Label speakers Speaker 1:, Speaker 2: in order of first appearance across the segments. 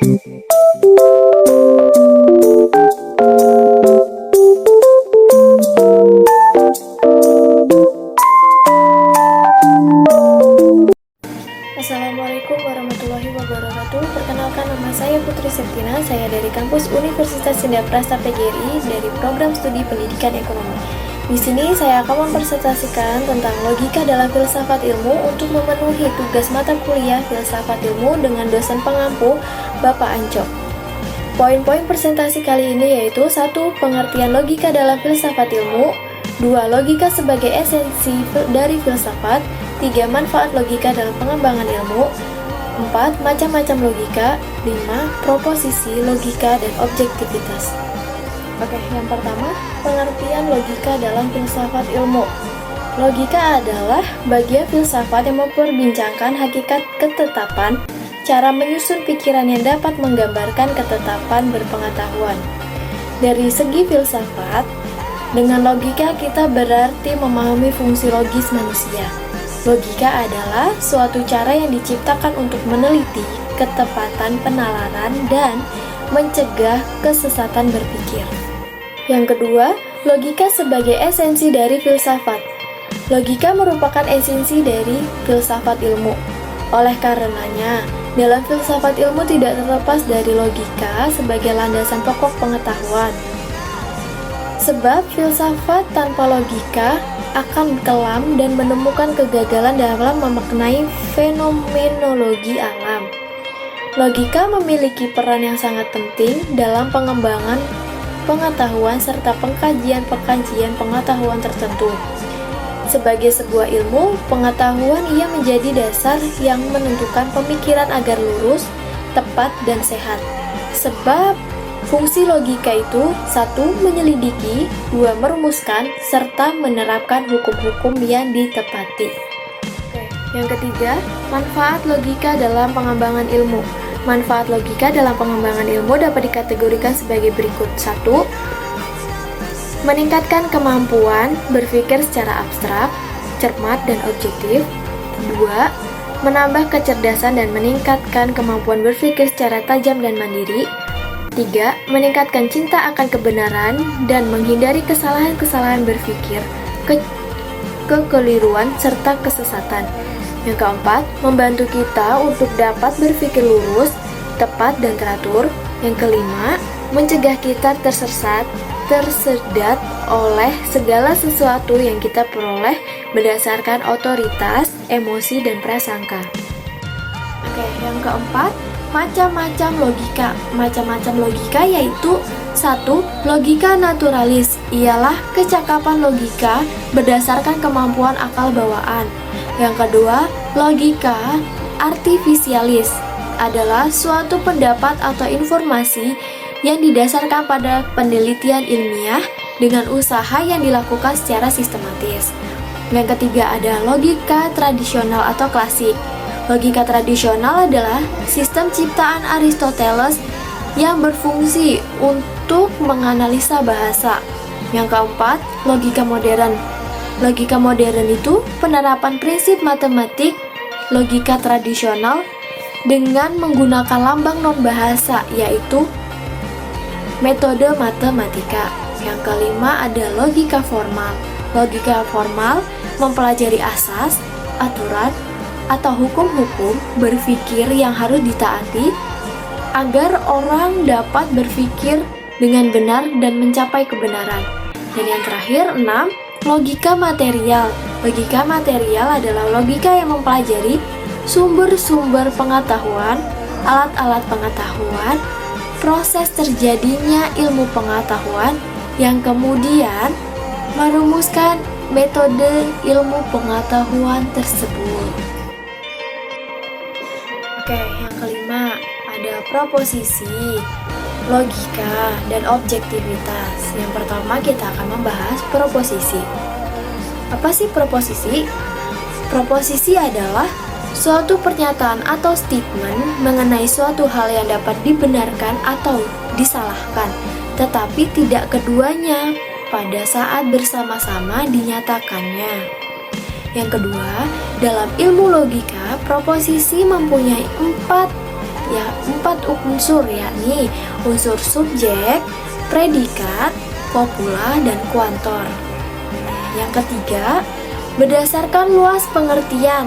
Speaker 1: Assalamualaikum warahmatullahi wabarakatuh. Perkenalkan, nama saya Putri Septina. Saya dari kampus Universitas Sunda Prasta PGRI dari program studi Pendidikan Ekonomi. Di sini saya akan mempresentasikan tentang logika dalam filsafat ilmu untuk memenuhi tugas mata kuliah filsafat ilmu dengan dosen pengampu Bapak Anco. Poin-poin presentasi kali ini yaitu 1. Pengertian logika dalam filsafat ilmu, 2. Logika sebagai esensi dari filsafat, 3. Manfaat logika dalam pengembangan ilmu, 4. Macam-macam logika, 5. Proposisi, logika, dan objektivitas. Oke, yang pertama, pengertian logika dalam filsafat ilmu. Logika adalah bagian filsafat yang memperbincangkan hakikat ketetapan, cara menyusun pikiran yang dapat menggambarkan ketetapan berpengetahuan. Dari segi filsafat, dengan logika kita berarti memahami fungsi logis manusia. Logika adalah suatu cara yang diciptakan untuk meneliti ketepatan penalaran dan mencegah kesesatan berpikir. Yang kedua, logika sebagai esensi dari filsafat. Logika merupakan esensi dari filsafat ilmu. Oleh karenanya, dalam filsafat ilmu tidak terlepas dari logika sebagai landasan pokok pengetahuan. Sebab filsafat tanpa logika akan kelam dan menemukan kegagalan dalam memaknai fenomenologi alam. Logika memiliki peran yang sangat penting dalam pengembangan pengetahuan serta pengkajian pengetahuan tertentu. Sebagai sebuah ilmu, pengetahuan ia menjadi dasar yang menentukan pemikiran agar lurus, tepat, dan sehat. Sebab fungsi logika itu 1. Menyelidiki, 2. Merumuskan, serta menerapkan hukum-hukum yang ditepati. Yang ketiga, manfaat logika dalam pengembangan ilmu. Manfaat logika dalam pengembangan ilmu dapat dikategorikan sebagai berikut. 1. Meningkatkan kemampuan berpikir secara abstrak, cermat, dan objektif. 2. Menambah kecerdasan dan meningkatkan kemampuan berpikir secara tajam dan mandiri. 3. Meningkatkan cinta akan kebenaran dan menghindari kesalahan-kesalahan berpikir, kekeliruan, serta kesesatan. Yang keempat, membantu kita untuk dapat berpikir lurus, tepat, dan teratur. Yang kelima, mencegah kita tersedat oleh segala sesuatu yang kita peroleh berdasarkan otoritas, emosi, dan prasangka. Oke, yang keempat, macam-macam logika. Macam-macam logika yaitu 1. Logika naturalis, ialah kecakapan logika berdasarkan kemampuan akal bawaan. Yang kedua, logika artifisialis adalah suatu pendapat atau informasi yang didasarkan pada penelitian ilmiah dengan usaha yang dilakukan secara sistematis. Yang ketiga ada logika tradisional atau klasik. Logika tradisional adalah sistem ciptaan Aristoteles yang berfungsi untuk menganalisa bahasa. Yang keempat, logika modern. Logika modern itu penerapan prinsip matematik logika tradisional dengan menggunakan lambang non-bahasa, yaitu metode matematika. Yang kelima ada logika formal. Logika formal mempelajari asas, aturan, atau hukum-hukum berpikir yang harus ditaati agar orang dapat berpikir dengan benar dan mencapai kebenaran. Dan yang terakhir, 6. Logika material. Logika material adalah logika yang mempelajari sumber-sumber pengetahuan, alat-alat pengetahuan, proses terjadinya ilmu pengetahuan, yang kemudian merumuskan metode ilmu pengetahuan tersebut. Oke, yang kelima ada proposisi, logika, dan objektivitas. Yang pertama kita akan membahas proposisi. Apa sih proposisi? Proposisi adalah suatu pernyataan atau statement mengenai suatu hal yang dapat dibenarkan atau disalahkan, tetapi tidak keduanya pada saat bersama-sama dinyatakannya. Yang kedua, dalam ilmu logika, proposisi mempunyai 4 ya 4 unsur, yakni unsur subjek, predikat, kopula, dan kuantor. Yang ketiga, berdasarkan luas pengertian,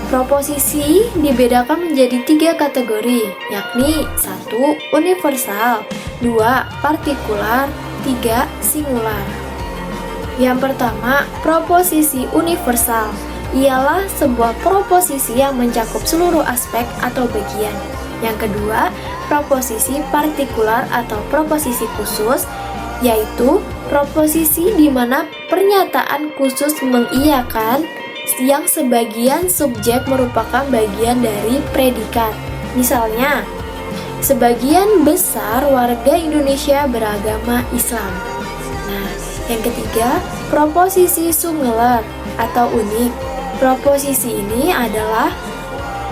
Speaker 1: proposisi dibedakan menjadi 3 kategori, yakni 1. Universal, 2. Partikular, 3. Singular. Yang pertama, proposisi universal ialah sebuah proposisi yang mencakup seluruh aspek atau bagian. Yang kedua, proposisi partikular atau proposisi khusus, yaitu proposisi di mana pernyataan khusus mengiyakan yang sebagian subjek merupakan bagian dari predikat. Misalnya, sebagian besar warga Indonesia beragama Islam. Nah, yang ketiga, proposisi singular atau unik. Proposisi ini adalah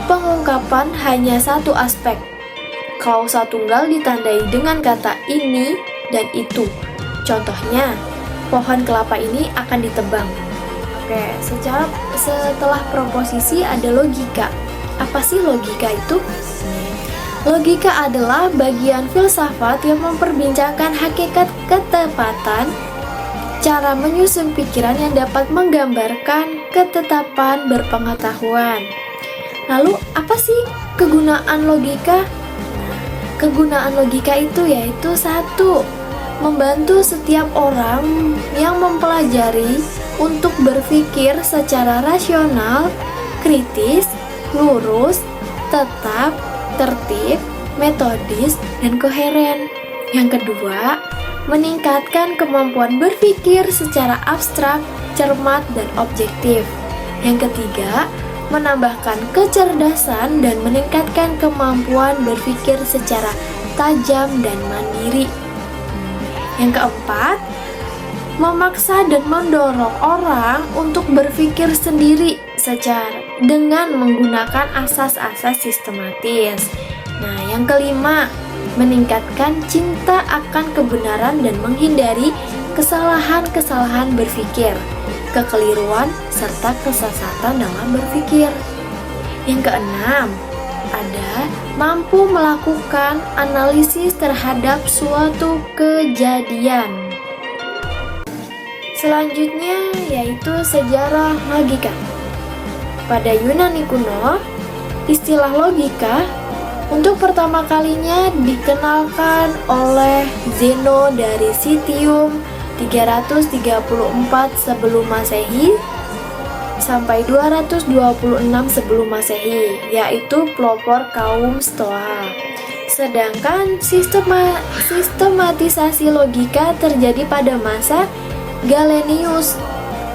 Speaker 1: pengungkapan hanya satu aspek. Klausa tunggal ditandai dengan kata ini dan itu. Contohnya, pohon kelapa ini akan ditebang. Oke, setelah proposisi ada logika. Apa sih logika itu? Logika adalah bagian filsafat yang memperbincangkan hakikat ketepatan, cara menyusun pikiran yang dapat menggambarkan ketetapan berpengetahuan. Lalu, apa sih kegunaan logika? Kegunaan logika itu yaitu 1. Membantu setiap orang yang mempelajari untuk berpikir secara rasional, kritis, lurus, tetap, tertib, metodis, dan koheren. Yang kedua, meningkatkan kemampuan berpikir secara abstrak, cermat, dan objektif. Yang ketiga, menambahkan kecerdasan dan meningkatkan kemampuan berpikir secara tajam dan mandiri. Yang keempat, memaksa dan mendorong orang untuk berpikir sendiri dengan menggunakan asas-asas sistematis. Nah, yang kelima, meningkatkan cinta akan kebenaran dan menghindari kesalahan-kesalahan berpikir, kekeliruan, serta kesesatan dalam berpikir. Yang keenam, ada mampu melakukan analisis terhadap suatu kejadian. Selanjutnya yaitu sejarah logika. Pada Yunani kuno, istilah logika untuk pertama kalinya dikenalkan oleh Zeno dari Citium 334 sebelum Masehi sampai 226 sebelum Masehi, yaitu pelopor kaum Stoa. Sedangkan sistematisasi logika terjadi pada masa Galenius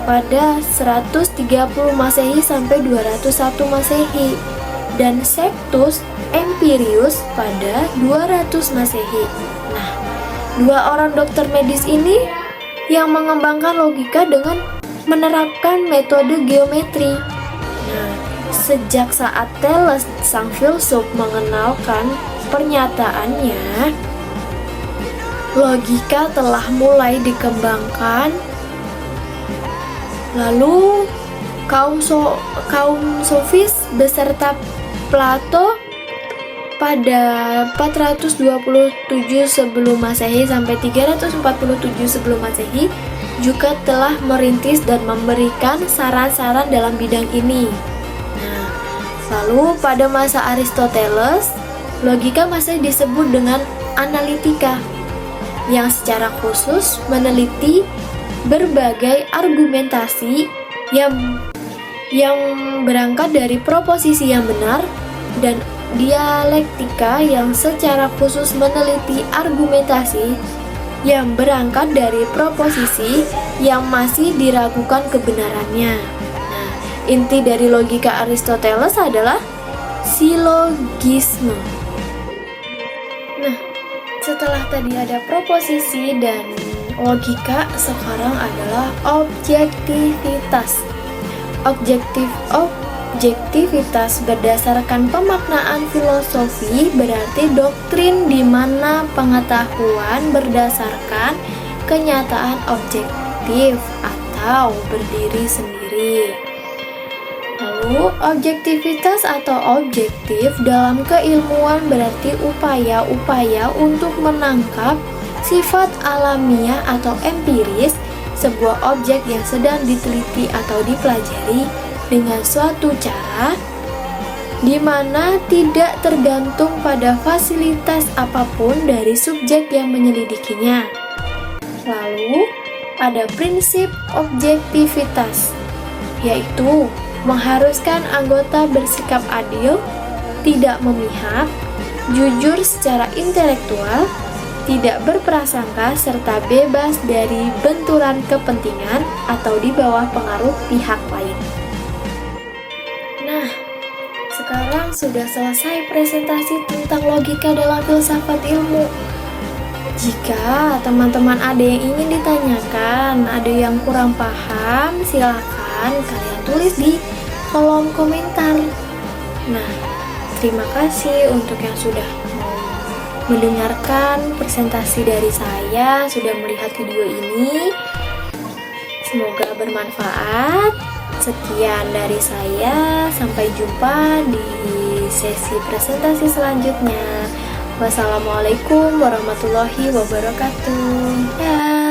Speaker 1: pada 130 Masehi sampai 201 Masehi dan Sextus Empiricus pada 200 Masehi. Nah, 2 orang dokter medis ini yang mengembangkan logika dengan menerapkan metode geometri. Nah, sejak saat Thales sang filsuf mengenalkan pernyataannya, logika telah mulai dikembangkan. Lalu kaum sofis beserta Plato pada 427 sebelum Masehi sampai 347 sebelum Masehi juga telah merintis dan memberikan saran-saran dalam bidang ini. Nah, lalu pada masa Aristoteles, logika masih disebut dengan analitika, yang secara khusus meneliti berbagai argumentasi yang berangkat dari proposisi yang benar, dan dialektika yang secara khusus meneliti argumentasi yang berangkat dari proposisi yang masih diragukan kebenarannya. Nah, inti dari logika Aristoteles adalah silogisme. Nah, setelah tadi ada proposisi dan logika, sekarang adalah objektivitas. Objektivitas berdasarkan pemaknaan filosofi berarti doktrin di mana pengetahuan berdasarkan kenyataan objektif atau berdiri sendiri. Lalu itu, objektivitas atau objektif dalam keilmuan berarti upaya-upaya untuk menangkap sifat alamiah atau empiris sebuah objek yang sedang diteliti atau dipelajari dengan suatu cara di mana tidak tergantung pada fasilitas apapun dari subjek yang menyelidikinya. Lalu, ada prinsip objektivitas, yaitu mengharuskan anggota bersikap adil, tidak memihak, jujur secara intelektual, tidak berprasangka, serta bebas dari benturan kepentingan atau di bawah pengaruh pihak lain. Nah, sekarang sudah selesai presentasi tentang logika dalam filsafat ilmu. Jika teman-teman ada yang ingin ditanyakan, ada yang kurang paham, silakan kalian tulis di kolom komentar. Nah, terima kasih untuk yang sudah mendengarkan presentasi dari saya, sudah melihat video ini. Semoga bermanfaat. Sekian dari saya, sampai jumpa di sesi presentasi selanjutnya. Wassalamualaikum warahmatullahi wabarakatuh. Ya.